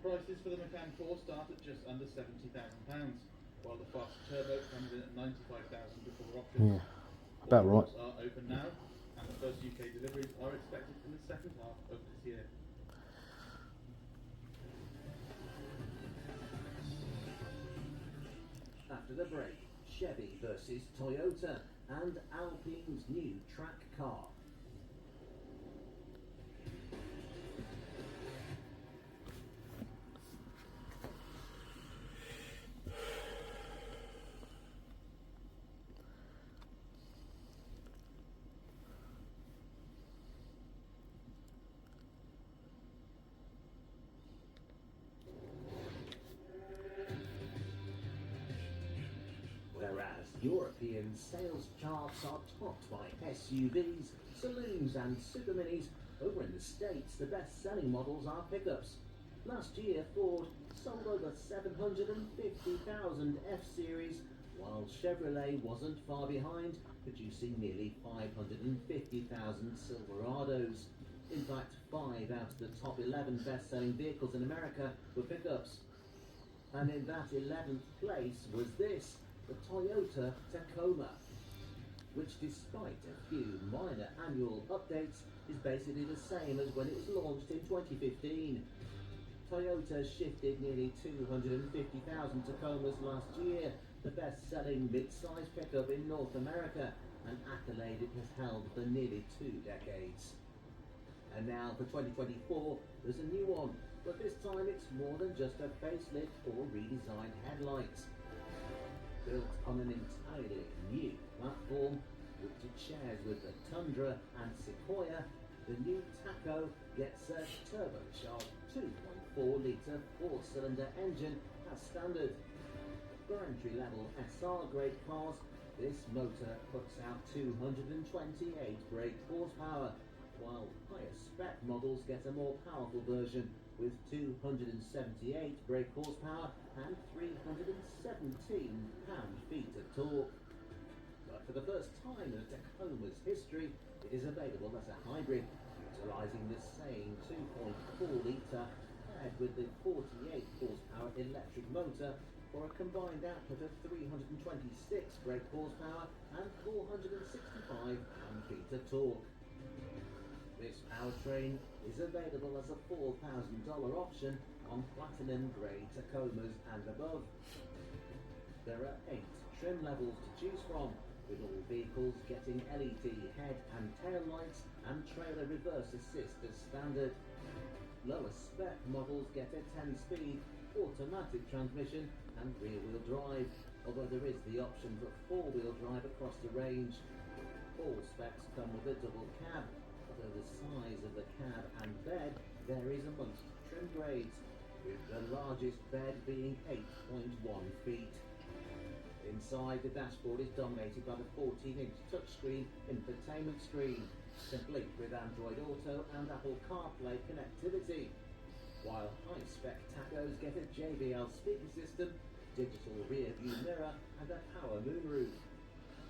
Prices for the Macan 4 start at just under £70,000, while the fast turbo comes in at £95,000 before options. Yeah, about right. Awards are open now, and the first UK deliveries are expected in the second half of this year. After the break, Chevy versus Toyota and Alpine's new track car. Whereas European sales charts are topped by SUVs, saloons and super minis, over in the States the best-selling models are pickups. Last year Ford sold over 750,000 F-Series, while Chevrolet wasn't far behind, producing nearly 550,000 Silverados. In fact, 5 out of the top 11 best-selling vehicles in America were pickups. And in that 11th place was this, the Toyota Tacoma, which despite a few minor annual updates is basically the same as when it was launched in 2015. Toyota shifted nearly 250,000 Tacomas last year, the best-selling mid-size pickup in North America, an accolade it has held for nearly 2 decades. And now for 2024, there's a new one, but this time it's more than just a facelift or redesigned headlights. Built on an entirely new platform, which it shares with the Tundra and Sequoia, the new Taco gets a turbocharged 2.4-litre 4-cylinder engine as standard. For entry-level SR-grade cars, this motor puts out 228 brake horsepower, while higher spec models get a more powerful version with 278 brake horsepower and 317 pound-feet of torque. But for the first time in a Tacoma's history, it is available as a hybrid, utilising the same 2.4-litre paired with the 48 horsepower electric motor for a combined output of 326 brake horsepower and 465 pound-feet of torque. This powertrain is available as a $4,000 option on platinum grade Tacomas and above. There are 8 trim levels to choose from, with all vehicles getting LED head and tail lights and trailer reverse assist as standard. Lower spec models get a 10-speed automatic transmission and rear-wheel drive, although there is the option for 4-wheel drive across the range. All specs come with a double cab, although the size of the cab and bed varies amongst trim grades, with the largest bed being 8.1 feet. Inside, the dashboard is dominated by the 14-inch touchscreen infotainment screen, complete with Android Auto and Apple CarPlay connectivity, while high-spec Tacos get a JBL speaker system, digital rear-view mirror and a power moonroof.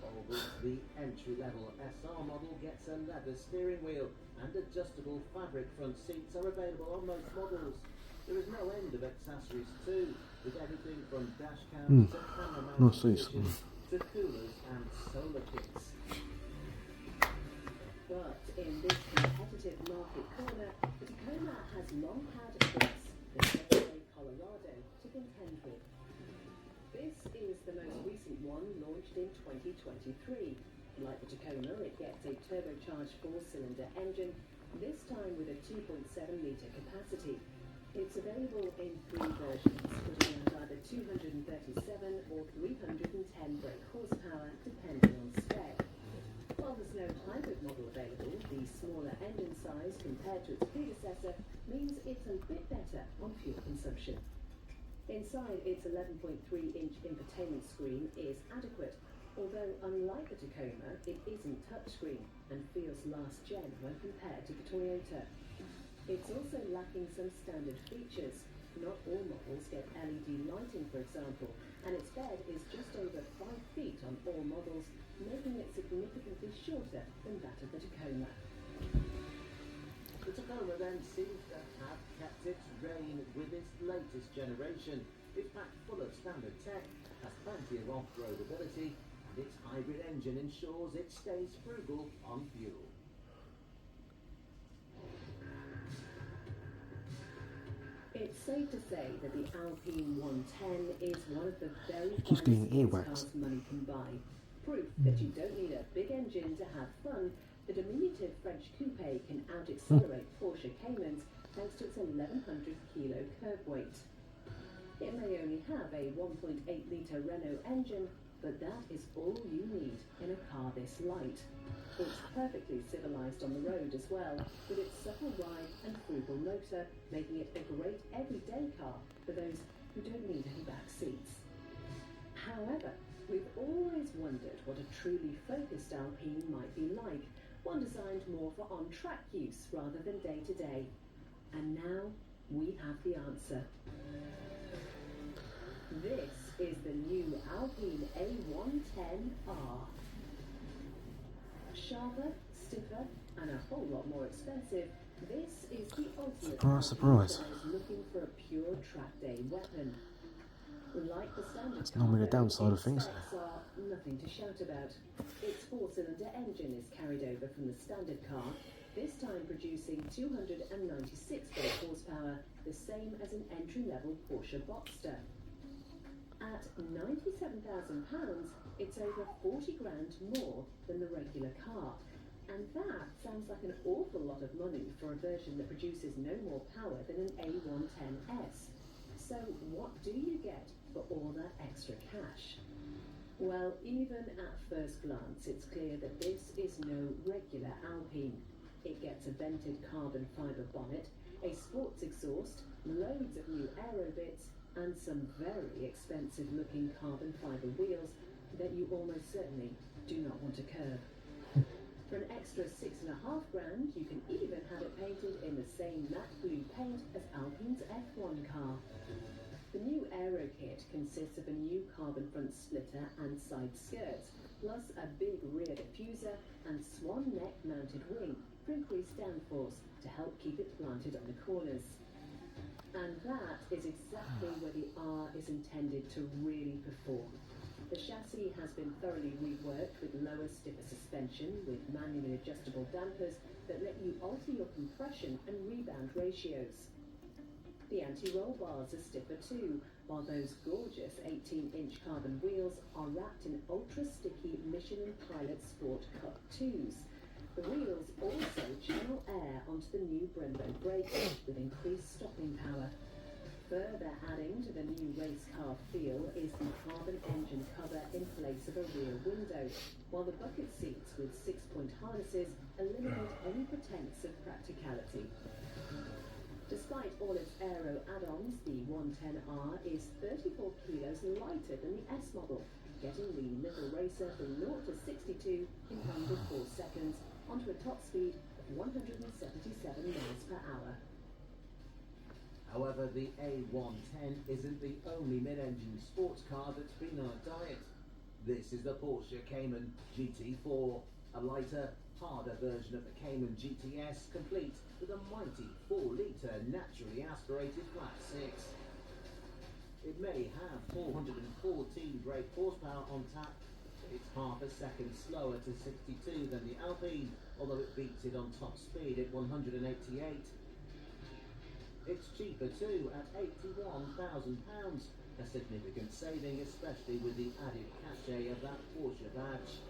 Although the entry-level SR model gets a leather steering wheel and adjustable fabric front seats are available on most models. There is no end of accessories too, with everything from dash cams to camera mounted positions to coolers and solar kits. But in this competitive market corner, the Tacoma has long had a place, the Chevrolet Colorado, to contend with. This is the most recent one, launched in 2023. Like the Tacoma, it gets a turbocharged 4-cylinder engine, this time with a 2.7-litre capacity. It's available in 3 versions, putting out either 237 or 310 brake horsepower, depending on spec. While there's no hybrid model available, the smaller engine size compared to its predecessor means it's a bit better on fuel consumption. Inside, its 11.3-inch infotainment screen is adequate, although unlike the Tacoma, it isn't touchscreen and feels last gen when compared to the Toyota. It's also lacking some standard features. Not all models get LED lighting, for example, and its bed is just over 5 feet on all models, making it significantly shorter than that of the Tacoma. The Tacoma then seems to have kept its reign Alpine with its latest generation. It's packed full of standard tech, has plenty of off-road ability, and its hybrid engine ensures it stays frugal on fuel. It's safe to say that the Alpine 110 is one of the very keeps getting finest earwax. cars money can buy. Proof that you don't need a big engine to have fun. The diminutive French coupe can out-accelerate Porsche Caymans thanks to its 1100 kilo curb weight. It may only have a 1.8 litre Renault engine, but that is all you need in a car this light. It's perfectly civilised on the road as well, with its supple ride and frugal motor, making it a great everyday car for those who don't need any back seats. However, we've always wondered what a truly focused Alpine might be like, one designed more for on-track use rather than day-to-day. And now we have the answer. This is the new Alpine A110R. Sharper, stiffer, and a whole lot more expensive, this is the ultimate Surprise, surprise. for those looking for a pure track day weapon. Like the standard That's normally the car, downside of its things. specs are nothing to shout about. Its four-cylinder engine is carried over from the standard car, this time producing 296 brake horsepower, the same as an entry-level Porsche Boxster. At £97,000, it's over 40 grand more than the regular car. And that sounds like an awful lot of money for a version that produces no more power than an A110S. So what do you get for all that extra cash? Well, even at first glance, it's clear that this is no regular Alpine. It gets a vented carbon fibre bonnet, a sports exhaust, loads of new aero bits, and some very expensive looking carbon fibre wheels that you almost certainly do not want to curb. For an extra £6.5 grand, you can even have it painted in the same matte blue paint as Alpine's F1 car. The new aero kit consists of a new carbon front splitter and side skirts, plus a big rear diffuser and swan neck mounted wing for increased downforce to help keep it planted on the corners. And that is exactly where the R is intended to really perform. The chassis has been thoroughly reworked with lower, stiffer suspension with manually adjustable dampers that let you alter your compression and rebound ratios. The anti-roll bars are stiffer too, while those gorgeous 18-inch carbon wheels are wrapped in ultra-sticky Michelin Pilot Sport Cup 2s. The wheels also channel air onto the new Brembo brakes with increased stopping power. Further adding to the new race car feel is the carbon engine cover in place of a rear window, while the bucket seats with 6-point harnesses eliminate any pretense of practicality. Despite all its aero add-ons, the 110R is 34 kilos lighter than the S model, getting the little racer from 0 to 62 in under 4 seconds onto a top speed of 177 miles per hour. However, the A110 isn't the only mid-engine sports car that's been on a diet. This is the Porsche Cayman GT4, a lighter, harder version of the Cayman GTS, complete with a mighty 4-litre naturally aspirated flat 6. It may have 414 brake horsepower on tap, but it's half a second slower to 62 than the Alpine, although it beats it on top speed at 188. It's cheaper too at £81,000, a significant saving, especially with the added cachet of that Porsche badge.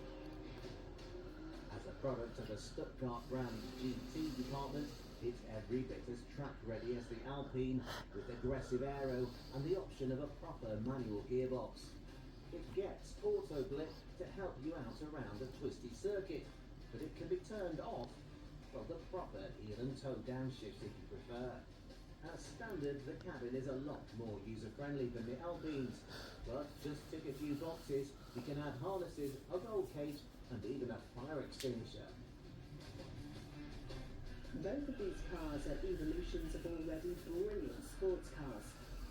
As a product of the Stuttgart brand GT department, it's every bit as track ready as the Alpine, with aggressive aero and the option of a proper manual gearbox. It gets auto blip to help you out around a twisty circuit, but it can be turned off, well, the proper heel and toe downshift if you prefer. As standard, the cabin is a lot more user-friendly than the Alpines, but just tick a few boxes, you can add harnesses, a roll cage, and even a fire extinguisher. Both of these cars are evolutions of already brilliant sports cars.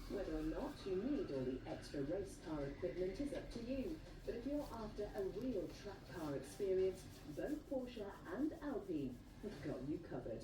Whether or not you need all the extra race car equipment is up to you, but if you're after a real track car experience, both Porsche and Alpine have got you covered.